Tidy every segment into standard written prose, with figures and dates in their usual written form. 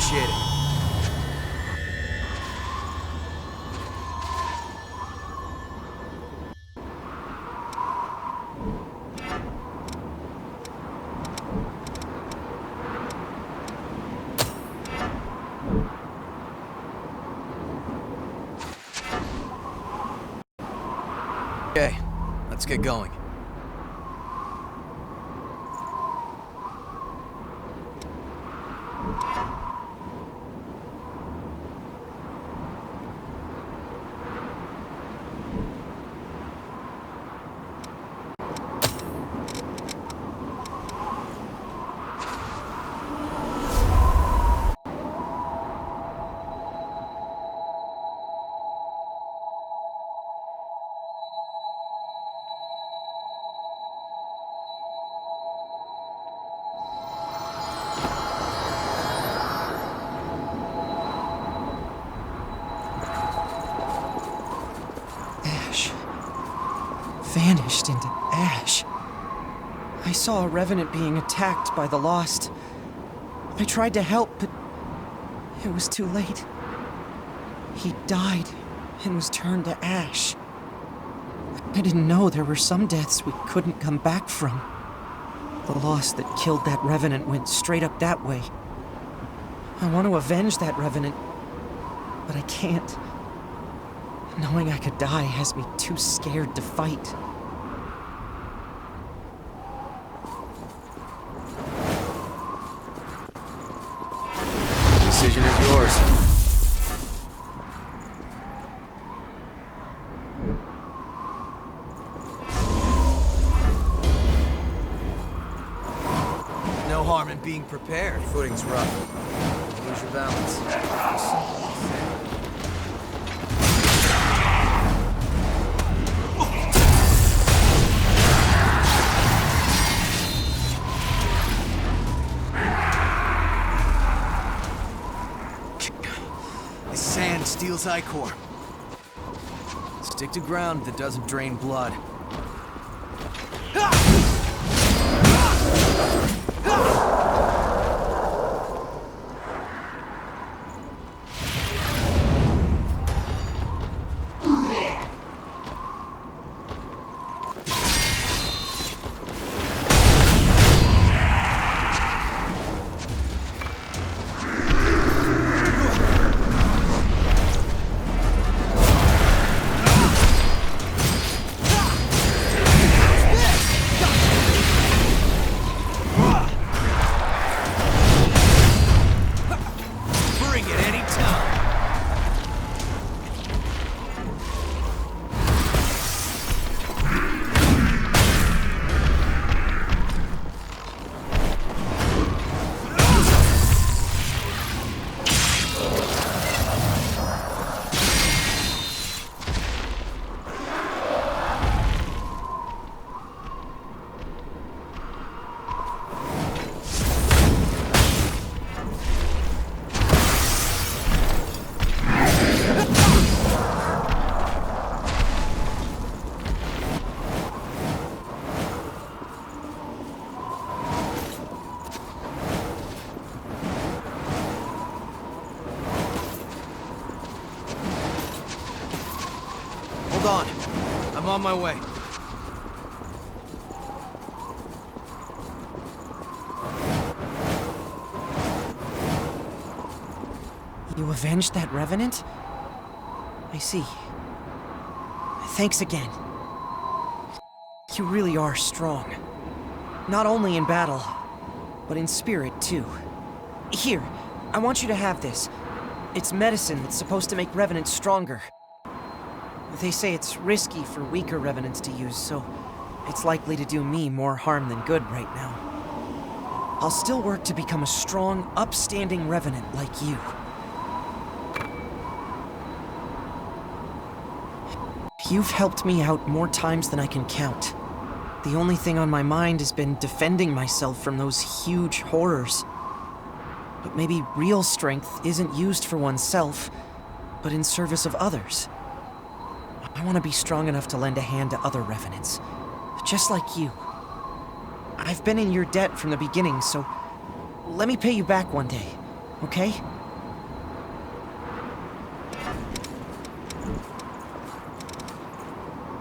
Appreciate it. Okay, let's get going. Vanished into ash. I saw a revenant being attacked by the Lost. I tried to help, but it was too late. He died and was turned to ash. I didn't know there were some deaths we couldn't come back from. The Lost that killed that revenant went straight up that way. I want to avenge that revenant, but I can't. Knowing I could die has me too scared to fight. Decision is yours. No harm in being prepared. Footing's rough. Lose your balance. Sand steals ichor. Stick to ground that doesn't drain blood. Hold on. I'm on my way. You avenged that revenant? I see. Thanks again. You really are strong. Not only in battle, but in spirit, too. Here, I want you to have this. It's medicine that's supposed to make revenants stronger. They say it's risky for weaker revenants to use, so it's likely to do me more harm than good right now. I'll still work to become a strong, upstanding revenant like you. You've helped me out more times than I can count. The only thing on my mind has been defending myself from those huge horrors. But maybe real strength isn't used for oneself, but in service of others. I want to be strong enough to lend a hand to other revenants, just like you. I've been in your debt from the beginning, so let me pay you back one day, okay?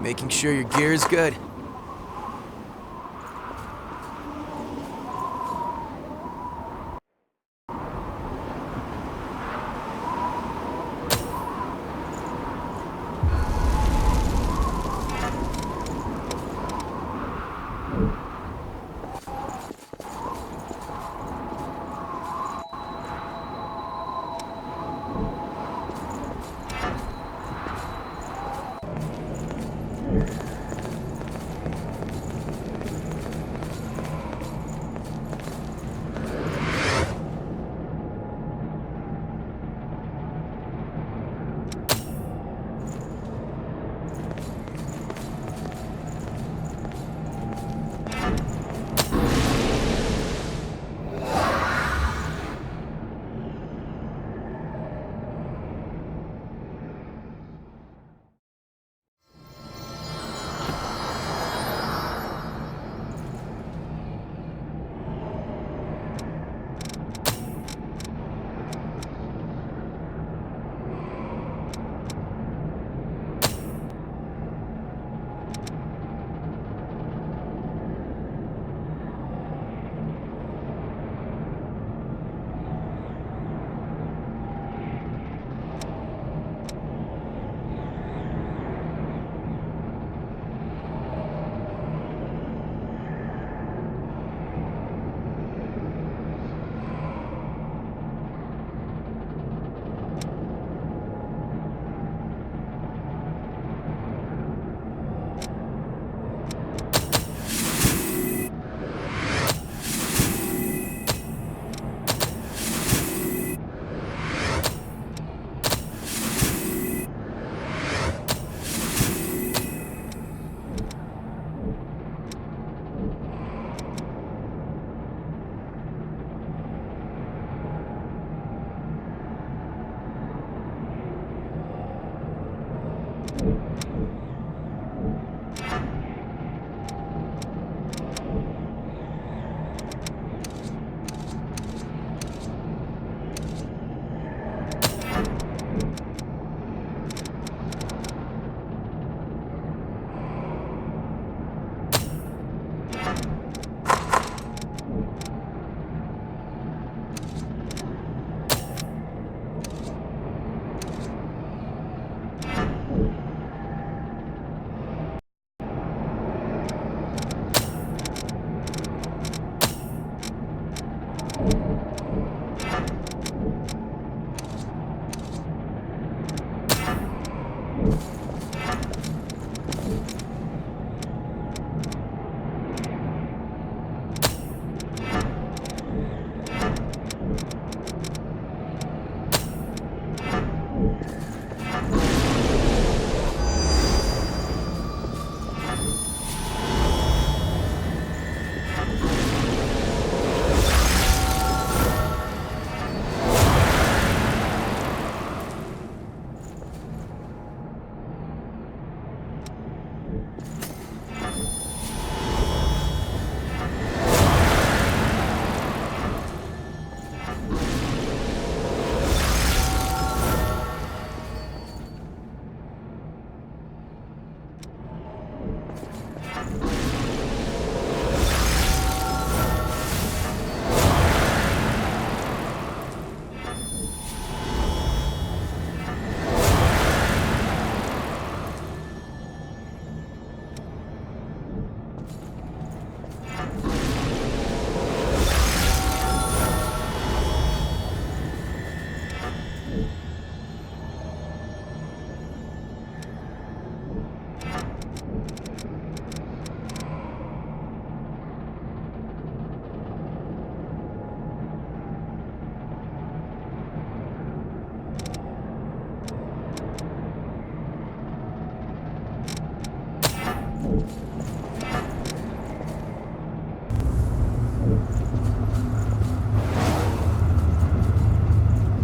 Making sure your gear's good.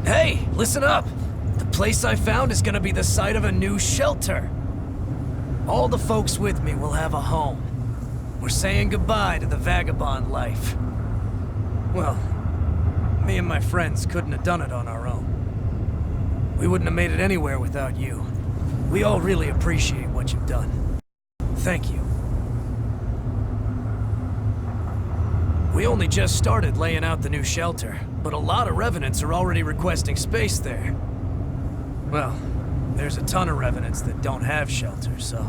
Hey, listen up! The place I found is gonna be the site of a new shelter. All the folks with me will have a home. We're saying goodbye to the vagabond life. Well, me and my friends couldn't have done it on our own. We wouldn't have made it anywhere without you. We all really appreciate what you've done. Thank you. We only just started laying out the new shelter, but a lot of revenants are already requesting space there. Well, there's a ton of revenants that don't have shelters, so...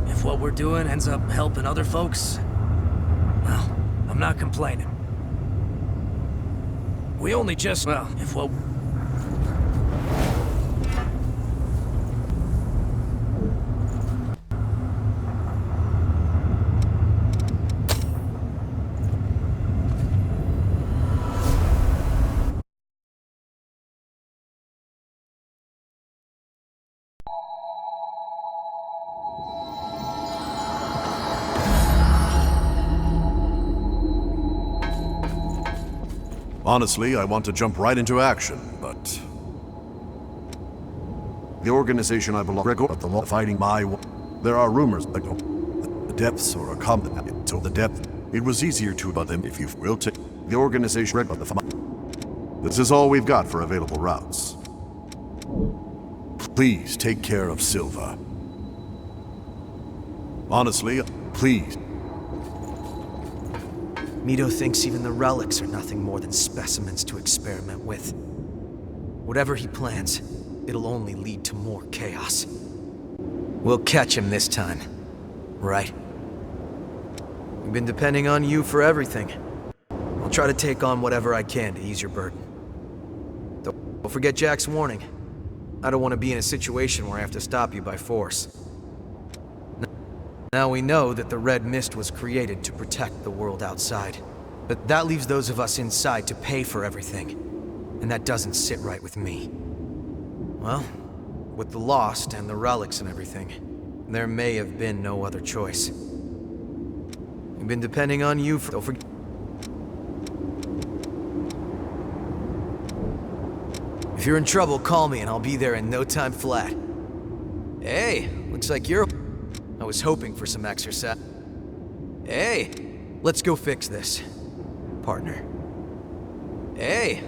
if what we're doing ends up helping other folks, well, I'm not complaining. We only just... well, if what... Honestly, I want to jump right into action, but... the organization I belong to, but the law fighting my... there are rumors that the depths or a combat, so the depth, it was easier to about them if you will take the organization but the this is all we've got for available routes. Please take care of Silva. Honestly, please. Mito thinks even the relics are nothing more than specimens to experiment with. Whatever he plans, it'll only lead to more chaos. We'll catch him this time, right? We've been depending on you for everything. I'll try to take on whatever I can to ease your burden. Don't forget Jack's warning. I don't want to be in a situation where I have to stop you by force. Now we know that the Red Mist was created to protect the world outside. But that leaves those of us inside to pay for everything. And that doesn't sit right with me. Well, with the Lost and the relics and everything, there may have been no other choice. We've been depending on you for... don't forget... If you're in trouble, call me and I'll be there in no time flat. Hey, looks like you're... I was hoping for some exercise. Hey, let's go fix this, partner. Hey,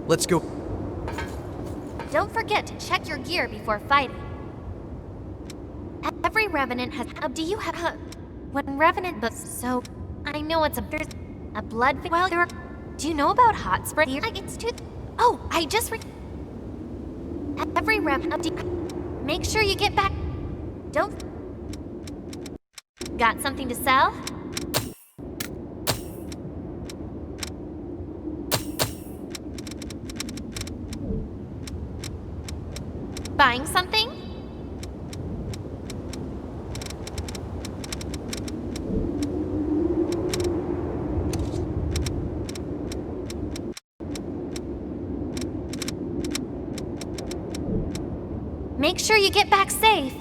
let's go. Don't forget to check your gear before fighting. Every Revenant has... do you have... when Revenant books... so... I know it's a blood... well, there are... do you know about hot spray? It's too... oh, I just... every Revenant... make sure you get back... don't... got something to sell? Buying something? Make sure you get back safe.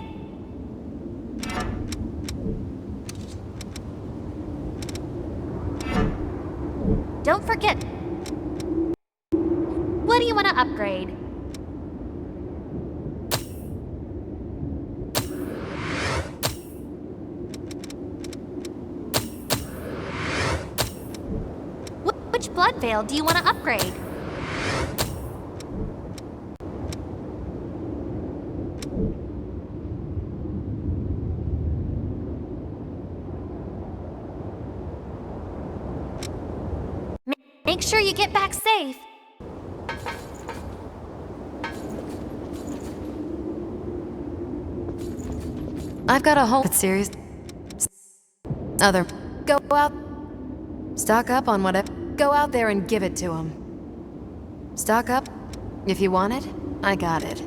Don't forget. What do you want to upgrade? Which blood veil do you want to upgrade? Make sure you get back safe. I've got a whole series. Other. Go out. Stock up on whatever. Go out there and give it to him. Stock up. If you want it, I got it.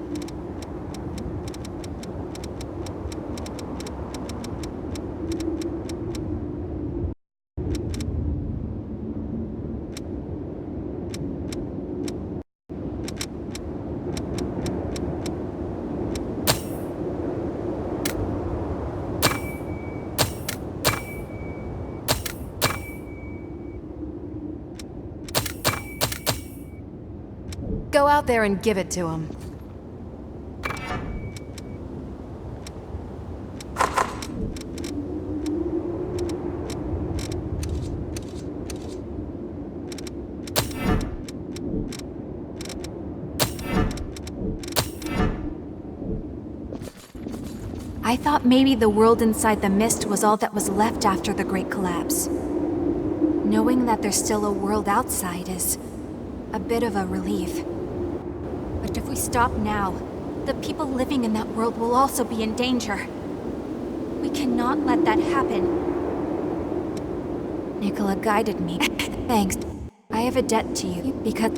Go out there and give it to him. I thought maybe the world inside the mist was all that was left after the Great Collapse. Knowing that there's still a world outside is a bit of a relief. But if we stop now, the people living in that world will also be in danger. We cannot let that happen. Nicola guided me. Thanks. I have a debt to you because...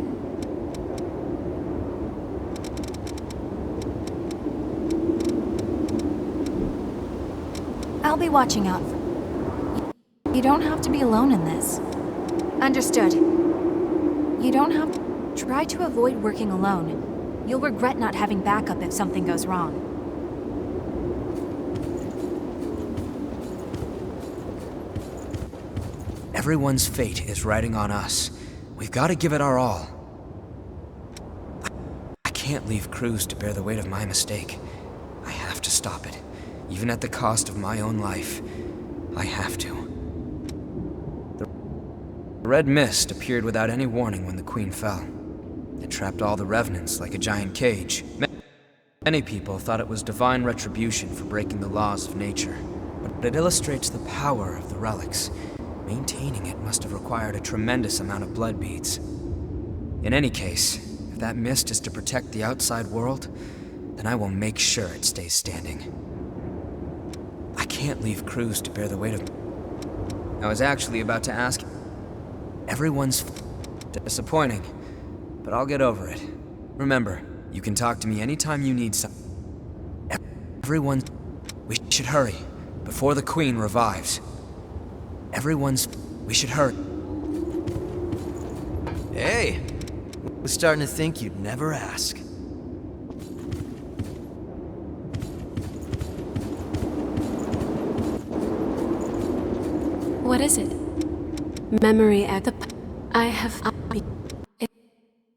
I'll be watching out for you. You don't have to be alone in this. Understood. You don't have to... Try to avoid working alone. You'll regret not having backup if something goes wrong. Everyone's fate is riding on us. We've got to give it our all. I can't leave Cruz to bear the weight of my mistake. I have to stop it. Even at the cost of my own life. I have to. The red mist appeared without any warning when the Queen fell. It trapped all the revenants like a giant cage. Many people thought it was divine retribution for breaking the laws of nature. But it illustrates the power of the relics. Maintaining it must have required a tremendous amount of blood beads. In any case, if that mist is to protect the outside world, then I will make sure it stays standing. I can't leave Cruz to bear the weight of... I was actually about to ask... Everyone's disappointing, but I'll get over it. Remember, you can talk to me anytime you need some... Everyone... We should hurry, before the Queen revives. We should hurry. Hey, I was starting to think you'd never ask. What is it? Memory at the... I have... It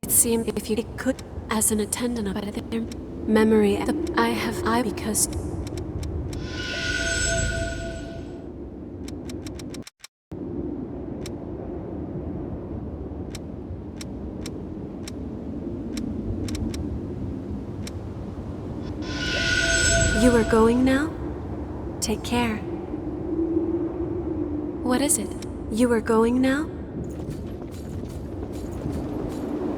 seemed if you could, as an attendant of it, memory at the... I have... because... You are going now? Take care. What is it? You are going now?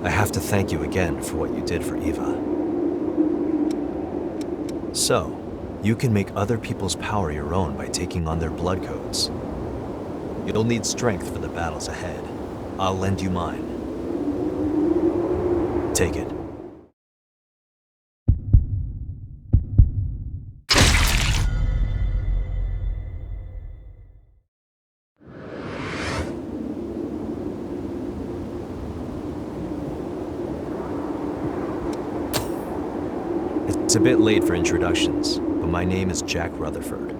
I have to thank you again for what you did for Eva. So, you can make other people's power your own by taking on their blood codes. You'll need strength for the battles ahead. I'll lend you mine. Take it. It's a bit late for introductions, but my name is Jack Rutherford.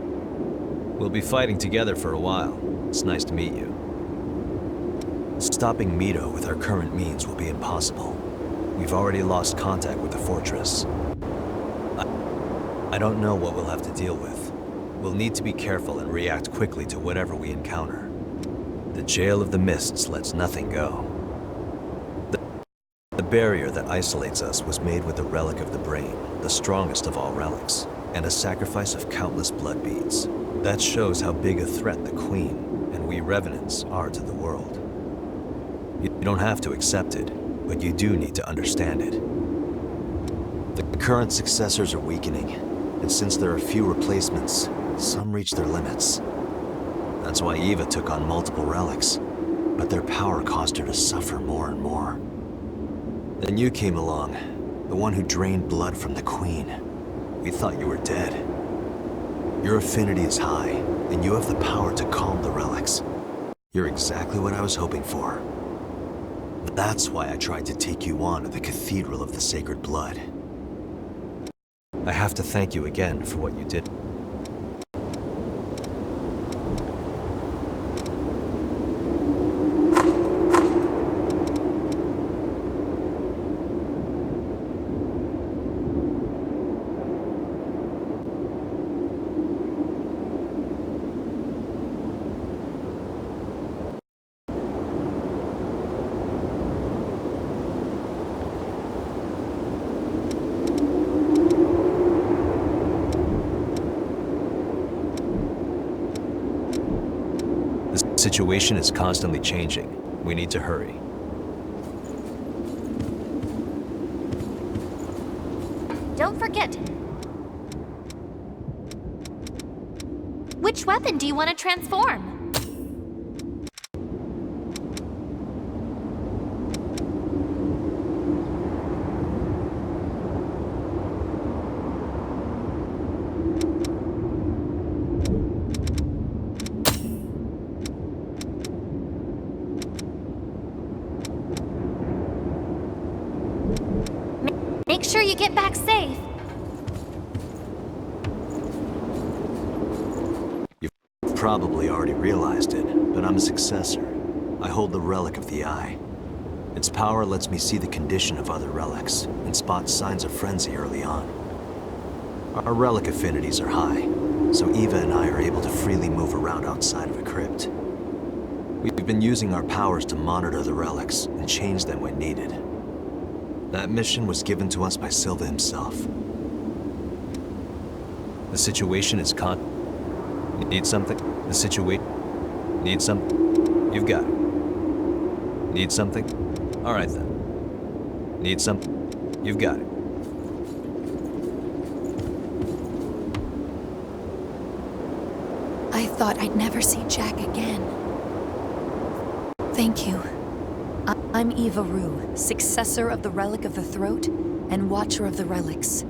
We'll be fighting together for a while. It's nice to meet you. Stopping Mito with our current means will be impossible. We've already lost contact with the fortress. I don't know what we'll have to deal with. We'll need to be careful and react quickly to whatever we encounter. The Jail of the Mists lets nothing go. The barrier that isolates us was made with the relic of the brain, the strongest of all relics, and a sacrifice of countless blood beads. That shows how big a threat the Queen and we Revenants are to the world. You don't have to accept it, but you do need to understand it. The current successors are weakening, and since there are few replacements, some reach their limits. That's why Eva took on multiple relics, but their power caused her to suffer more and more. Then you came along, the one who drained blood from the Queen. We thought you were dead. Your affinity is high, and you have the power to calm the relics. You're exactly what I was hoping for. That's why I tried to take you on to the Cathedral of the Sacred Blood. I have to thank you again for what you did. situation is constantly changing. We need to hurry. Don't forget. Which weapon do you want to transform? Make sure you get back safe. You've probably already realized it, but I'm a successor. I hold the Relic of the Eye. Its power lets me see the condition of other relics and spot signs of frenzy early on. Our relic affinities are high, so Eva and I are able to freely move around outside of a crypt. We've been using our powers to monitor the relics and change them when needed. That mission was given to us by Silva himself. The situation is Need something? The situation... Need some... You've got it. Need something? Alright then. Need some... You've got it. I thought I'd never see Jack again. Thank you. I'm Eva Rue, successor of the Relic of the Throat and Watcher of the Relics.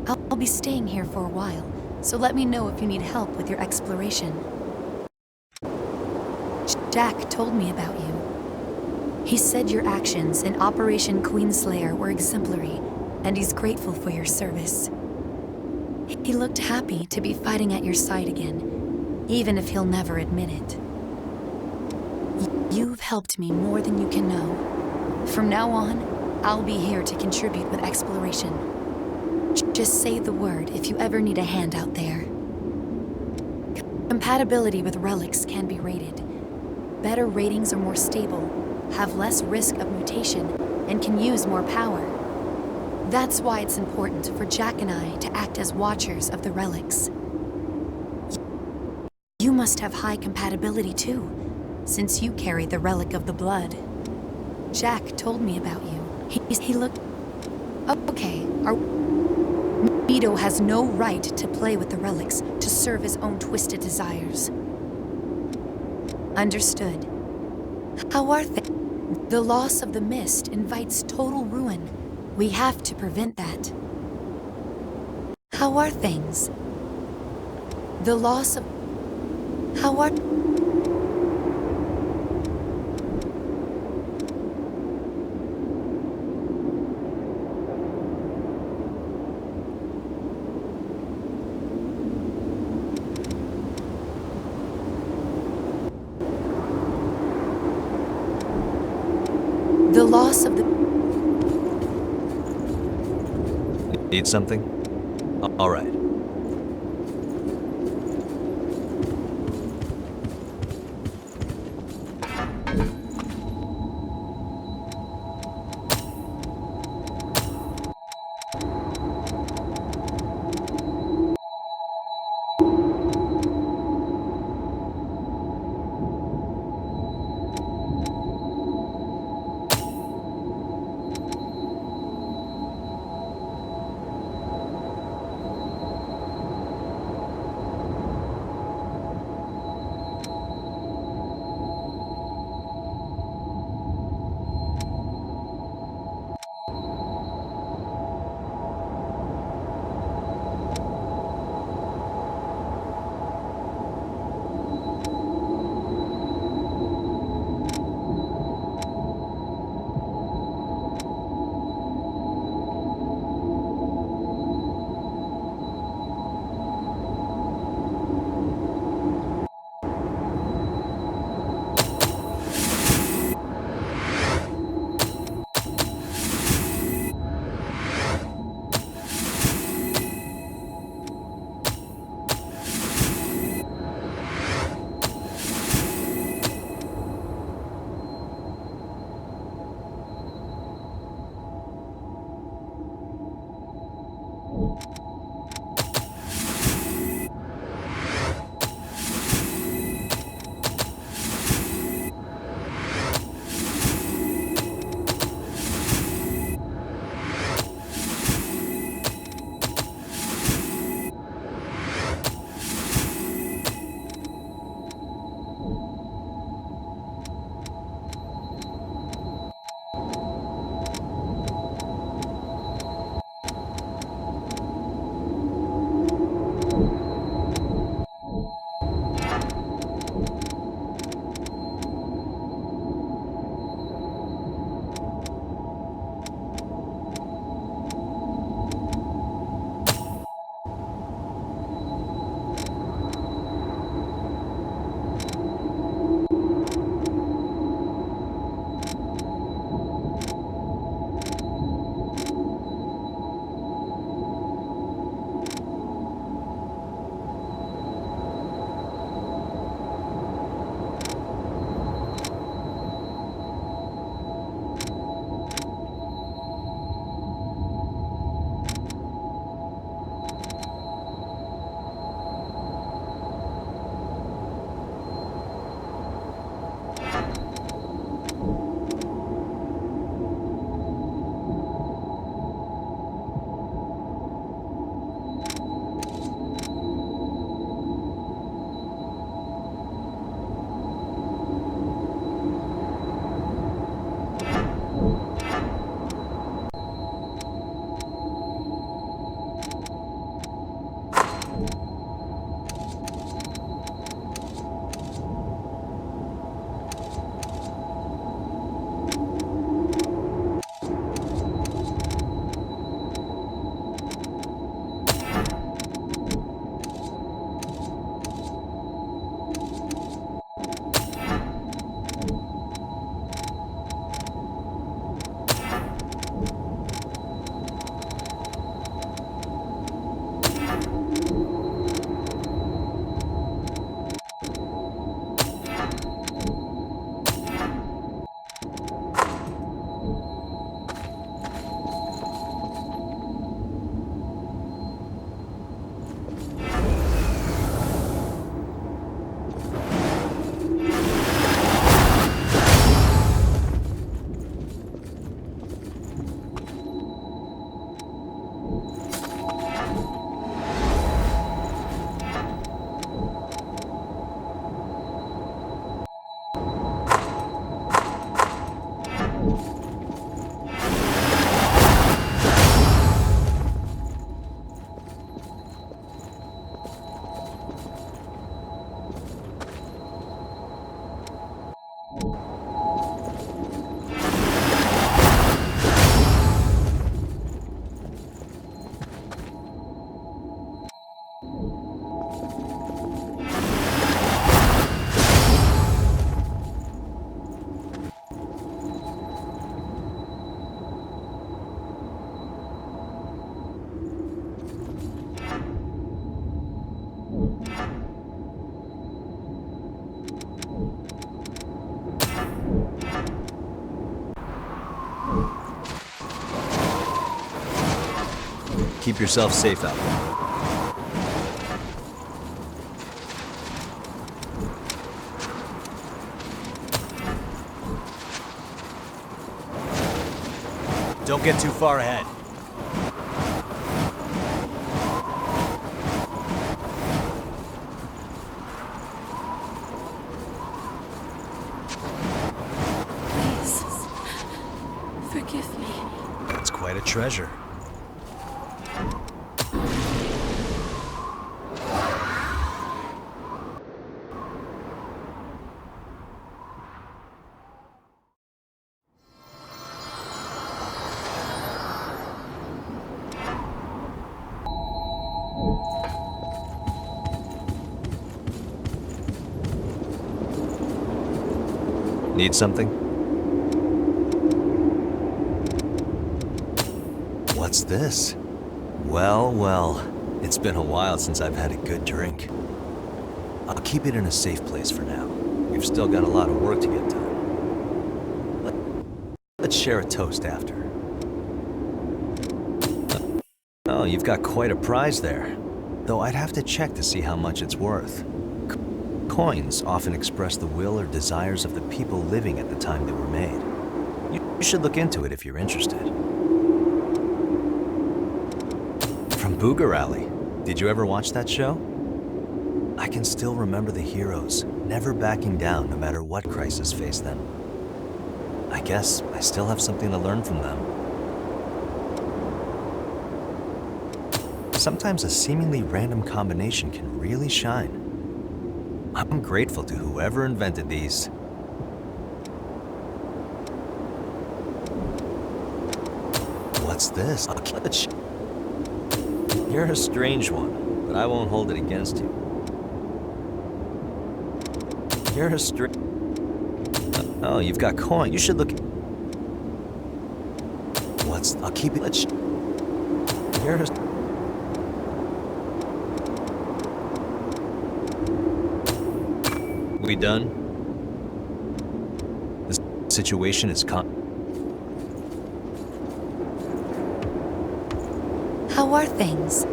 I'll be staying here for a while, so let me know if you need help with your exploration. Jack told me about you. He said your actions in Operation Queenslayer were exemplary, and he's grateful for your service. He looked happy to be fighting at your side again, even if he'll never admit it. You've helped me more than you can know. From now on, I'll be here to contribute with exploration. Just say the word if you ever need a hand out there. Compatibility with relics can be rated. Better ratings are more stable, have less risk of mutation, and can use more power. That's why it's important for Jack and I to act as watchers of the relics. You must have high compatibility too, since you carry the Relic of the Blood. Jack told me about you. He looked... Okay, Mito has no right to play with the relics to serve his own twisted desires. Understood. How are things? The loss of the mist invites total ruin. We have to prevent that. How are things? The loss of... How are... The loss of the... Need something? All right. Keep yourself safe out there. Don't get too far ahead. Please, forgive me. It's quite a treasure. Need something? What's this? Well, well, it's been a while since I've had a good drink. I'll keep it in a safe place for now. We've still got a lot of work to get done. Let's share a toast after. Oh, you've got quite a prize there. Though I'd have to check to see how much it's worth. Coins often express the will or desires of the people living at the time they were made. You should look into it if you're interested. From Booger Alley. Did you ever watch that show? I can still remember the heroes, never backing down no matter what crisis faced them. I guess I still have something to learn from them. Sometimes a seemingly random combination can really shine. I'm grateful to whoever invented these. What's this? A clutch. You're a strange one, but I won't hold it against you. You're a Oh, you've got coin. You should look. I'll keep it. You're a We done? The situation is How are things?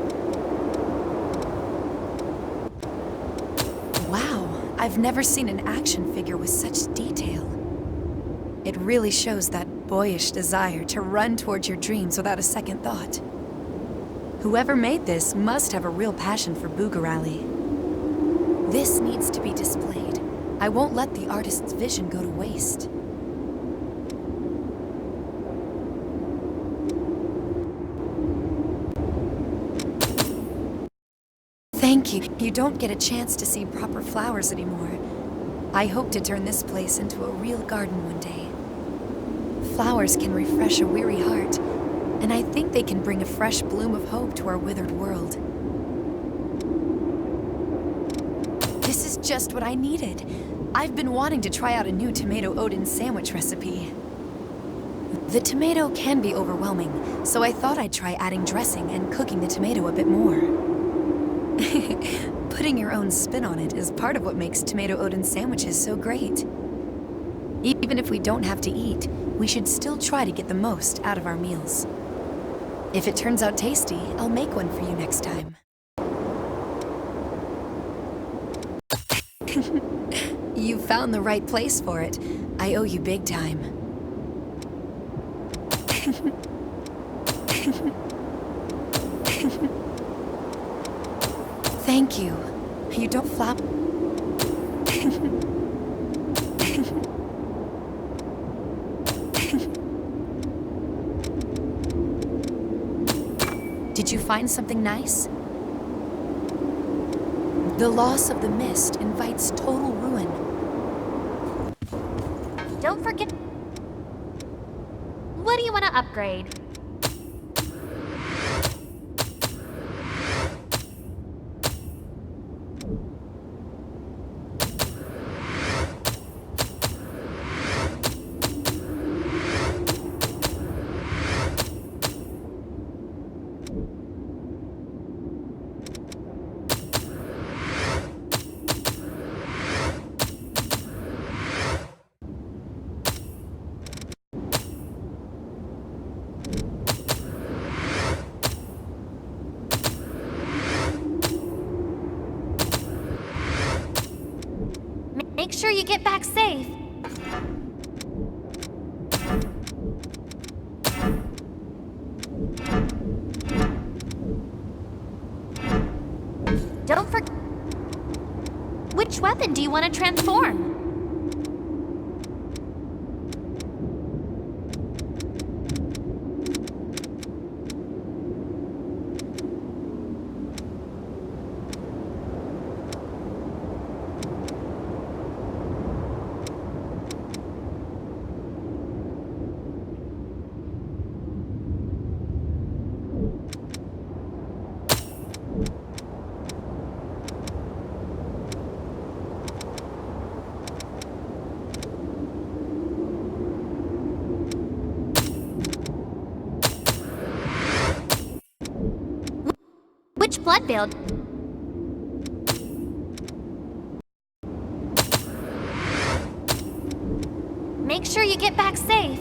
Wow, I've never seen an action figure with such detail. It really shows that boyish desire to run towards your dreams without a second thought. Whoever made this must have a real passion for Booger Alley. This needs to be displayed. I won't let the artist's vision go to waste. Thank you. You don't get a chance to see proper flowers anymore. I hope to turn this place into a real garden one day. Flowers can refresh a weary heart, and I think they can bring a fresh bloom of hope to our withered world. This is just what I needed. I've been wanting to try out a new tomato Odin sandwich recipe. The tomato can be overwhelming, so I thought I'd try adding dressing and cooking the tomato a bit more. Putting your own spin on it is part of what makes tomato Odin sandwiches so great. Even if we don't have to eat, we should still try to get the most out of our meals. If it turns out tasty, I'll make one for you next time. You found the right place for it. I owe you big time. Thank you. You don't flap. Did you find something nice? The loss of the mist invites total ruin. Don't forget. What do you want to upgrade? sure you get back safe. Don't forget. Which weapon do you want to transform? Which blood build? Make sure you get back safe.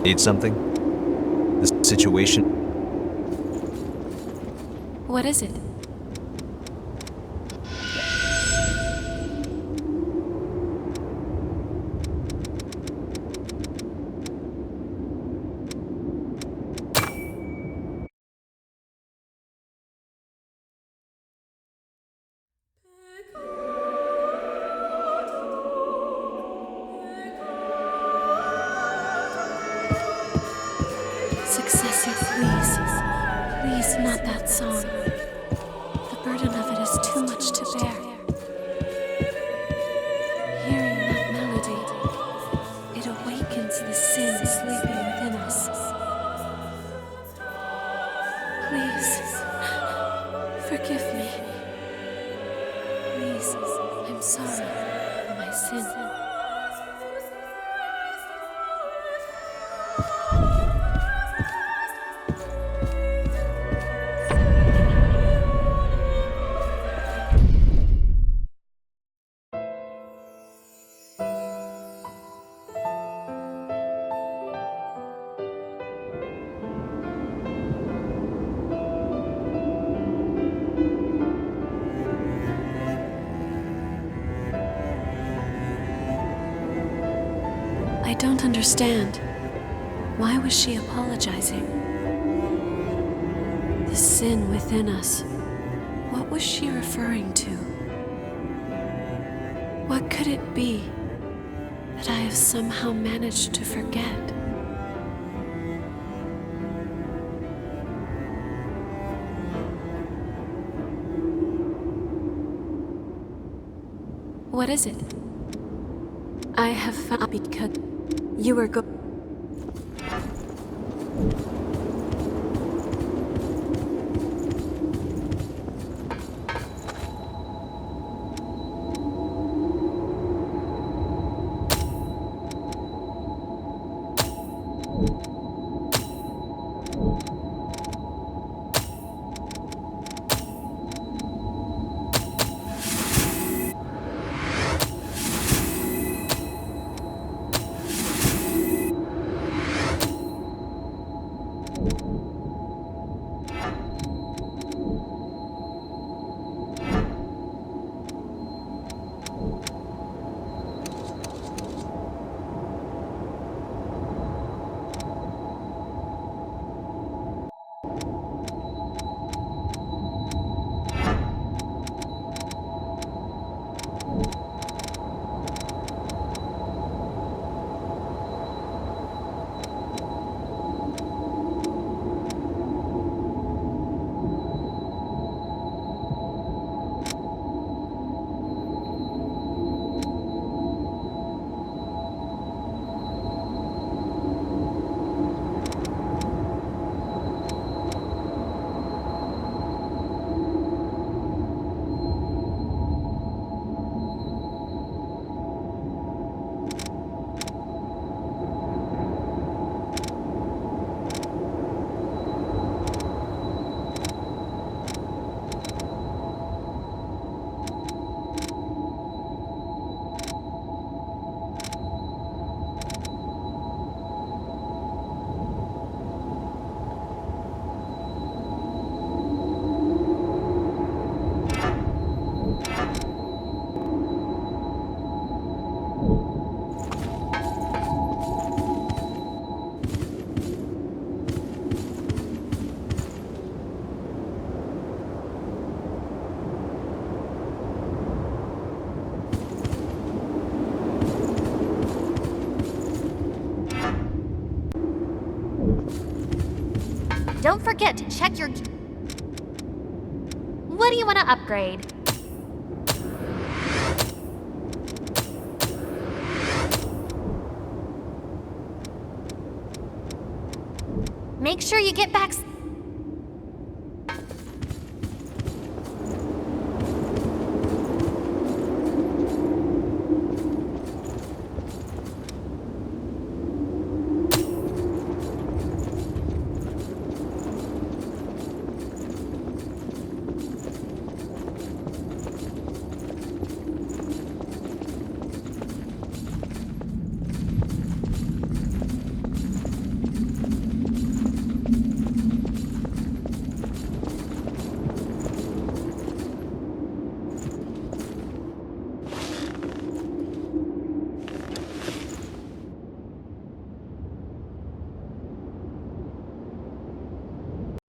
Need something? The situation... What is it? Successor, please. Please, not that song. The burden of it is too much to bear. Hearing that melody, it awakens the sin sleeping within us. Please, forgive me. Please, I'm sorry for my sin. I don't understand. Why was she apologizing? The sin within us. What was she referring to? What could it be that I have somehow managed to forget? What is it? I have found because you were Don't forget to check your... What do you want to upgrade? Make sure you get back...